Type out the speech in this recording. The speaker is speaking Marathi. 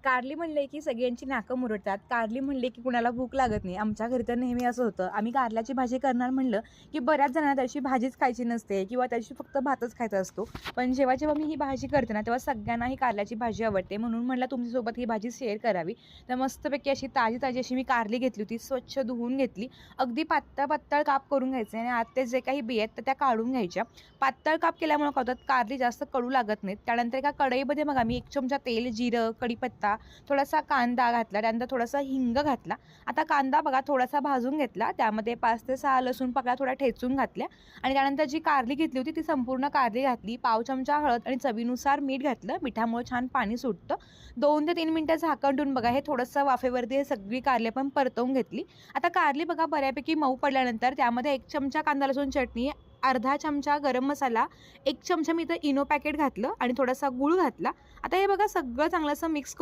कारली म्हणले की सगळ्यांची नाकं मुरडतात. कारली म्हणले की कुणाला भूक लागत नाही. आमच्या घरी तर नेहमी असं होतं. आम्ही कारल्याची भाजी करणार म्हणलं की बऱ्याच जणांना त्याची भाजीच खायची नसते किंवा त्याची फक्त भातच खायचा असतो. पण जेव्हा मी ही भाजी करते ना, तेव्हा सगळ्यांना ही कारल्याची भाजी आवडते. म्हणून म्हटलं तुमच्यासोबत ही भाजी शेअर करावी. तर मस्तपैकी अशी ताजी अशी मी कारली घेतली होती. स्वच्छ धुवून घेतली. अगदी पातळ काप करून घ्यायचे आणि आत ते जे काही बी आहेत तर त्या काढून घ्यायच्या. पातळ काप केल्यामुळे काय होतं, कारली जास्त कडू लागत नाहीत. त्यानंतर एका कढईमध्ये बघा मी 1 चमचा तेल, जिरं, कढीपत्ता, थोडासा कांदा घातला, त्यानंतर थोडासा हिंग घातला. आता कांदा बघा थोडासा भाजून घेतला, त्यामध्ये 5 ते 6 लसूण पाकळ्या थोड्या ठेचून घातल्या आणि त्यानंतर जी कारली घेतली होती ती संपूर्ण कारली घातली. पाव चमचा हळद आणि चवीनुसार मीठ घातलं. मिठामुळे छान पाणी सुटतं. 2 ते 3 मिनिटं झाकण ठेवून बघा हे थोडंसं वाफेवरती हे सगळी कारली आपण परतवून घेतली. आता कारली बघा बऱ्यापैकी मऊ पडल्यानंतर त्यामध्ये 1 चमचा कांदा लसूण चटणी, अर्धा चमचा गरम मसाला, 1 चमचा मी इथं इनो पॅकेट घातलं आणि थोडासा गूळ घातला. आता हे बघा सगळं चांगलं असं मिक्स